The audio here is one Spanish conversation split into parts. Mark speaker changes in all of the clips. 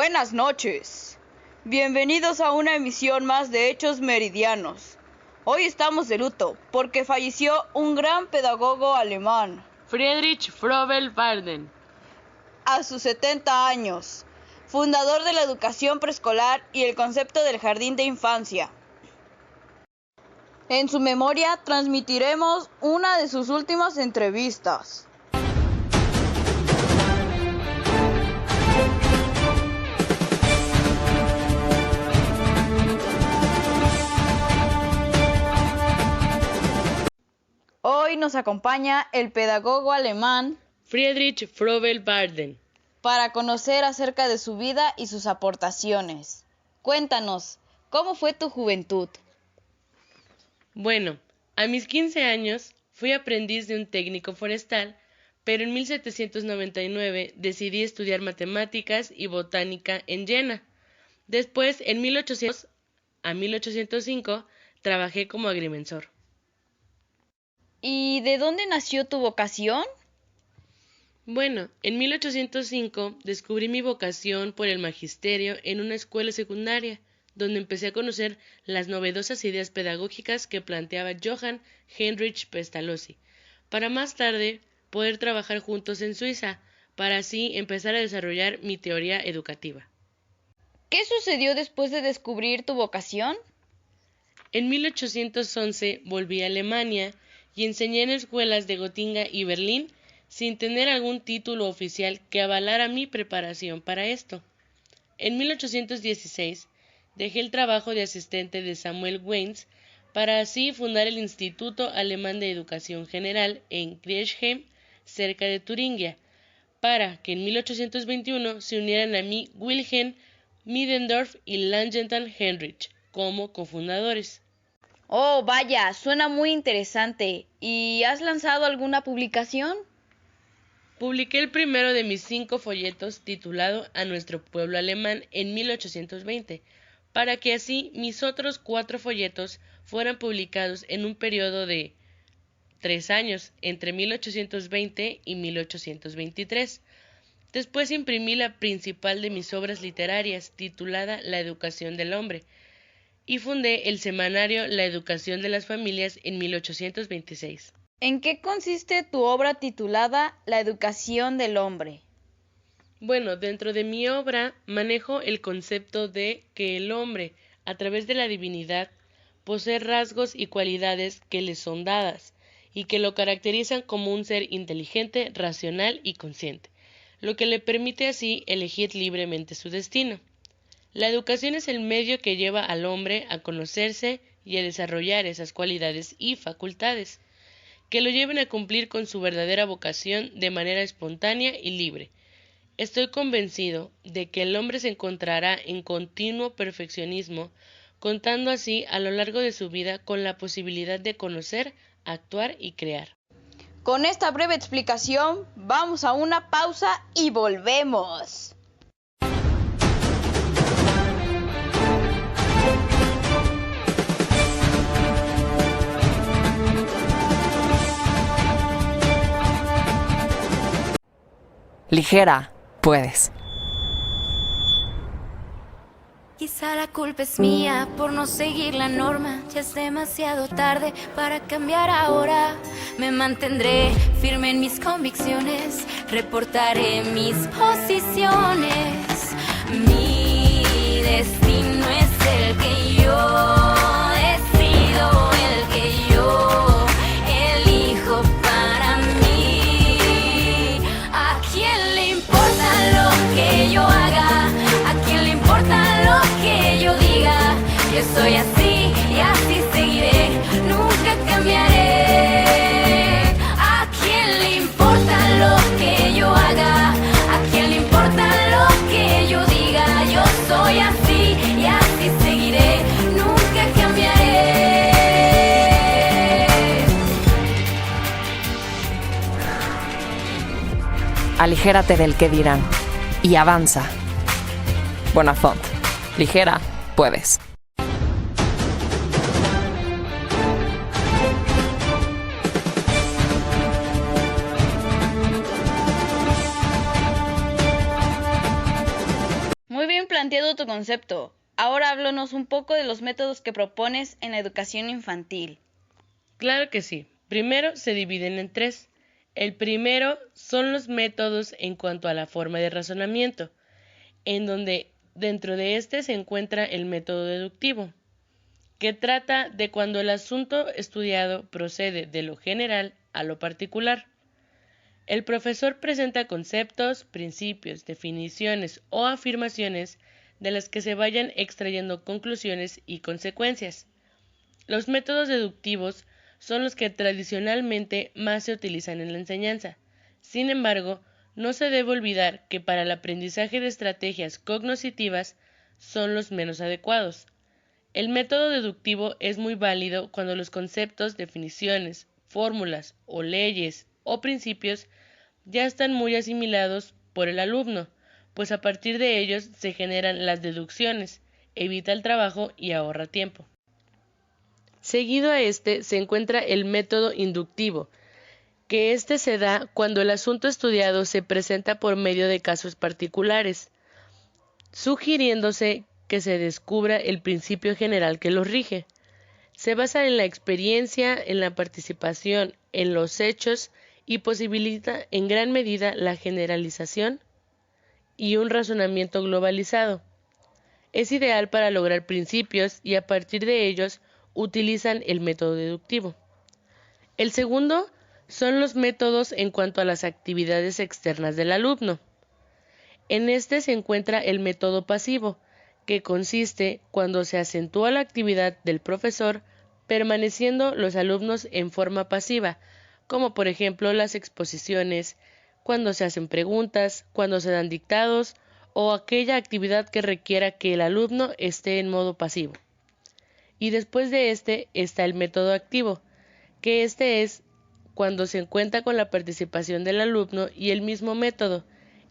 Speaker 1: Buenas noches. Bienvenidos a una emisión más de Hechos Meridianos. Hoy estamos de luto porque falleció un gran pedagogo alemán,
Speaker 2: Friedrich Frobel Barden,
Speaker 1: a sus 70 años, fundador de la educación preescolar y el concepto del jardín de infancia. En su memoria transmitiremos una de sus últimas entrevistas. Hoy nos acompaña el pedagogo alemán
Speaker 2: Friedrich Frobel Barden,
Speaker 1: para conocer acerca de su vida y sus aportaciones. Cuéntanos, ¿cómo fue tu juventud?
Speaker 2: Bueno, a mis 15 años fui aprendiz de un técnico forestal, pero en 1799 decidí estudiar matemáticas y botánica en Jena. Después, en 1800 a 1805, trabajé como agrimensor.
Speaker 1: ¿Y de dónde nació tu vocación?
Speaker 2: Bueno, en 1805 descubrí mi vocación por el magisterio en una escuela secundaria, donde empecé a conocer las novedosas ideas pedagógicas que planteaba Johann Heinrich Pestalozzi, para más tarde poder trabajar juntos en Suiza, para así empezar a desarrollar mi teoría educativa.
Speaker 1: ¿Qué sucedió después de descubrir tu vocación?
Speaker 2: En 1811 volví a Alemania y enseñé en escuelas de Gotinga y Berlín sin tener algún título oficial que avalara mi preparación para esto. En 1816 dejé el trabajo de asistente de Samuel Weins para así fundar el Instituto Alemán de Educación General en Griesheim, cerca de Turingia, para que en 1821 se unieran a mí Wilhelm Middendorf y Langenthal Heinrich como cofundadores.
Speaker 1: Oh, vaya, suena muy interesante. ¿Y has lanzado alguna publicación?
Speaker 2: Publiqué el primero de mis 5 folletos titulado A nuestro pueblo alemán en 1820, para que así mis otros 4 folletos fueran publicados en un periodo de 3 años, entre 1820 y 1823. Después imprimí la principal de mis obras literarias, titulada La educación del hombre, y fundé el semanario La educación de las familias en 1826.
Speaker 1: ¿En qué consiste tu obra titulada La educación del hombre?
Speaker 2: Bueno, dentro de mi obra manejo el concepto de que el hombre, a través de la divinidad, posee rasgos y cualidades que le son dadas y que lo caracterizan como un ser inteligente, racional y consciente, lo que le permite así elegir libremente su destino. La educación es el medio que lleva al hombre a conocerse y a desarrollar esas cualidades y facultades, que lo lleven a cumplir con su verdadera vocación de manera espontánea y libre. Estoy convencido de que el hombre se encontrará en continuo perfeccionismo, contando así a lo largo de su vida con la posibilidad de conocer, actuar y crear.
Speaker 1: Con esta breve explicación, vamos a una pausa y volvemos.
Speaker 3: Ligera, puedes.
Speaker 4: Quizá la culpa es mía por no seguir la norma. Ya es demasiado tarde para cambiar ahora. Me mantendré firme en mis convicciones. Reportaré mis posiciones. Mi destino es el que yo decido, el que yo elijo para mí. ¿A quién le importa lo que yo haga? ¿A quién le importa lo que yo diga? Yo soy así y así seguiré, nunca cambiaré. ¿A quién le importa lo que yo haga? ¿A quién le importa lo que yo diga? Yo soy así y así seguiré, nunca cambiaré.
Speaker 3: Aligérate del que dirán y avanza. Bonafont. Ligera, puedes.
Speaker 1: planteado tu concepto. Ahora háblanos un poco de los métodos que propones en la educación infantil.
Speaker 2: Claro que sí. Primero se dividen en 3. El primero son los métodos en cuanto a la forma de razonamiento, en donde dentro de este se encuentra el método deductivo, que trata de cuando el asunto estudiado procede de lo general a lo particular. El profesor presenta conceptos, principios, definiciones o afirmaciones de las que se vayan extrayendo conclusiones y consecuencias. Los métodos deductivos son los que tradicionalmente más se utilizan en la enseñanza. Sin embargo, no se debe olvidar que para el aprendizaje de estrategias cognitivas son los menos adecuados. El método deductivo es muy válido cuando los conceptos, definiciones, fórmulas o leyes o principios ya están muy asimilados por el alumno, pues a partir de ellos se generan las deducciones, evita el trabajo y ahorra tiempo. Seguido a este se encuentra el método inductivo, que este se da cuando el asunto estudiado se presenta por medio de casos particulares, sugiriéndose que se descubra el principio general que los rige. Se basa en la experiencia, en la participación, en los hechos y posibilita en gran medida la generalización y un razonamiento globalizado. Es ideal para lograr principios y a partir de ellos utilizan el método deductivo. El segundo son los métodos en cuanto a las actividades externas del alumno. En este se encuentra el método pasivo, que consiste cuando se acentúa la actividad del profesor permaneciendo los alumnos en forma pasiva, como por ejemplo las exposiciones, cuando se hacen preguntas, cuando se dan dictados o aquella actividad que requiera que el alumno esté en modo pasivo. Y después de este está el método activo, que este es cuando se cuenta con la participación del alumno y el mismo método,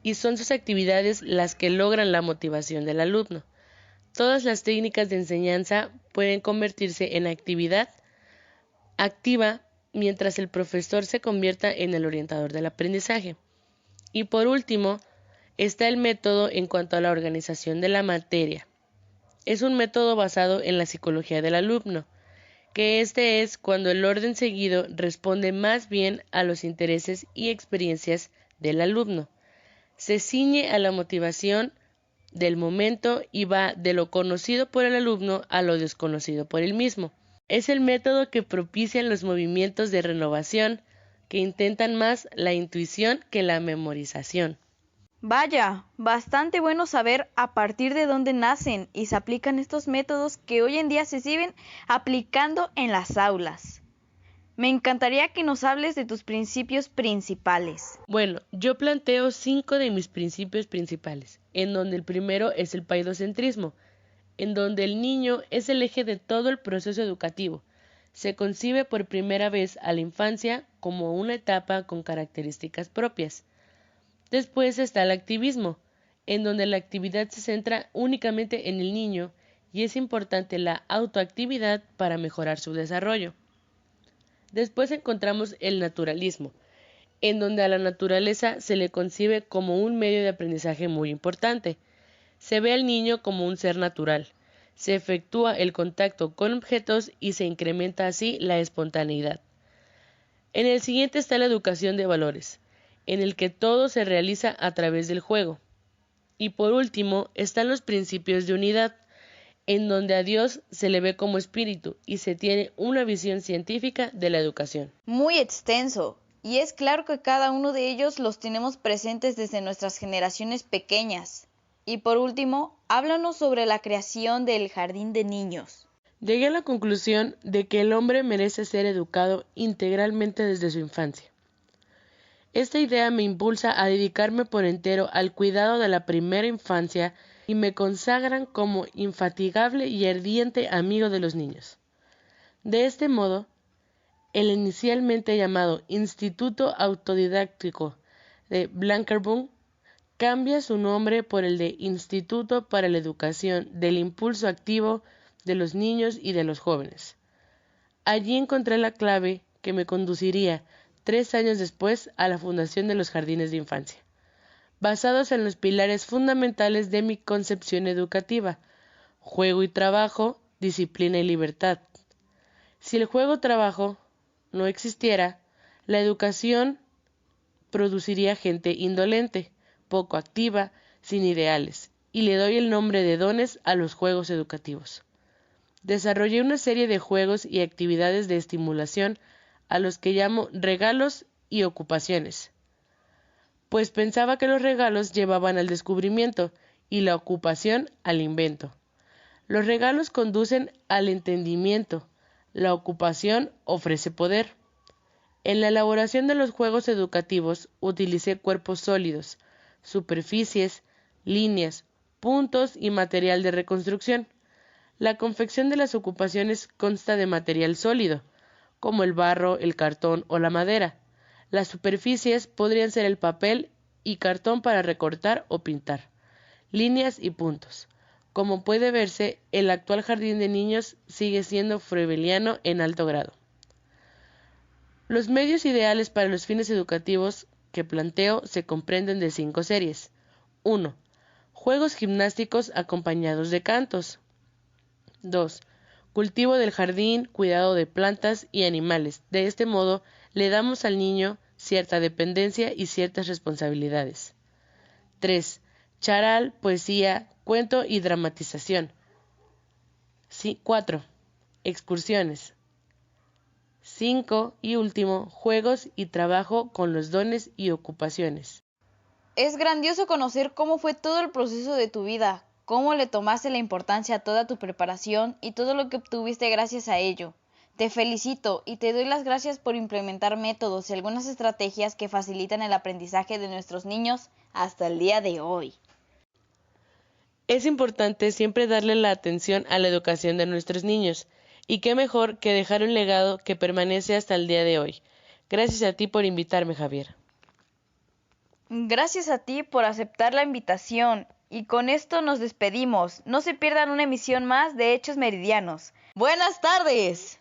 Speaker 2: y son sus actividades las que logran la motivación del alumno. Todas las técnicas de enseñanza pueden convertirse en actividad activa mientras el profesor se convierta en el orientador del aprendizaje. Y por último, está el método en cuanto a la organización de la materia. Es un método basado en la psicología del alumno, que este es cuando el orden seguido responde más bien a los intereses y experiencias del alumno. Se ciñe a la motivación del momento y va de lo conocido por el alumno a lo desconocido por él mismo. Es el método que propicia los movimientos de renovación que intentan más la intuición que la memorización.
Speaker 1: Vaya, bastante bueno saber a partir de dónde nacen y se aplican estos métodos que hoy en día se siguen aplicando en las aulas. Me encantaría que nos hables de tus principios principales.
Speaker 2: Bueno, yo planteo 5 de mis principios principales, en donde el primero es el paidocentrismo, en donde el niño es el eje de todo el proceso educativo. Se concibe por primera vez a la infancia como una etapa con características propias. Después está el activismo, en donde la actividad se centra únicamente en el niño y es importante la autoactividad para mejorar su desarrollo. Después encontramos el naturalismo, en donde a la naturaleza se le concibe como un medio de aprendizaje muy importante. Se ve al niño como un ser natural, se efectúa el contacto con objetos y se incrementa así la espontaneidad. En el siguiente está la educación de valores, en el que todo se realiza a través del juego. Y por último están los principios de unidad, en donde a Dios se le ve como espíritu y se tiene una visión científica de la educación.
Speaker 1: Muy extenso, y es claro que cada uno de ellos los tenemos presentes desde nuestras generaciones pequeñas. Y por último, háblanos sobre la creación del jardín de niños.
Speaker 2: Llegué a la conclusión de que el hombre merece ser educado integralmente desde su infancia. Esta idea me impulsa a dedicarme por entero al cuidado de la primera infancia y me consagran como infatigable y ardiente amigo de los niños. De este modo, el inicialmente llamado Instituto Autodidáctico de Blankenburg cambia su nombre por el de Instituto para la Educación del Impulso Activo de los Niños y de los Jóvenes. Allí encontré la clave que me conduciría 3 años después a la fundación de los jardines de infancia. basados en los pilares fundamentales de mi concepción educativa: juego y trabajo, disciplina y libertad. Si el juego-trabajo no existiera, la educación produciría gente indolente, poco activa, sin ideales, y le doy el nombre de dones a los juegos educativos. Desarrollé una serie de juegos y actividades de estimulación a los que llamo regalos y ocupaciones, pues pensaba que los regalos llevaban al descubrimiento y la ocupación al invento. Los regalos conducen al entendimiento, la ocupación ofrece poder. En la elaboración de los juegos educativos utilicé cuerpos sólidos, superficies, líneas, puntos y material de reconstrucción. La confección de las ocupaciones consta de material sólido, como el barro, el cartón o la madera. Las superficies podrían ser el papel y cartón para recortar o pintar. Líneas y puntos. Como puede verse, el actual jardín de niños sigue siendo froebeliano en alto grado. Los medios ideales para los fines educativos que planteo se comprenden de 5 series. 1. Juegos gimnásticos acompañados de cantos. 2. Cultivo del jardín, cuidado de plantas y animales. De este modo, le damos al niño cierta dependencia y ciertas responsabilidades. 3. Charal, poesía, cuento y dramatización. 4. Excursiones. 5. Y último, juegos y trabajo con los dones y ocupaciones.
Speaker 1: Es grandioso conocer cómo fue todo el proceso de tu vida, cómo le tomaste la importancia a toda tu preparación y todo lo que obtuviste gracias a ello. Te felicito y te doy las gracias por implementar métodos y algunas estrategias que facilitan el aprendizaje de nuestros niños hasta el día de hoy.
Speaker 2: Es importante siempre darle la atención a la educación de nuestros niños, y qué mejor que dejar un legado que permanece hasta el día de hoy. Gracias a ti por invitarme, Javier.
Speaker 1: Gracias a ti por aceptar la invitación. Y con esto nos despedimos. No se pierdan una emisión más de Hechos Meridianos. ¡Buenas tardes!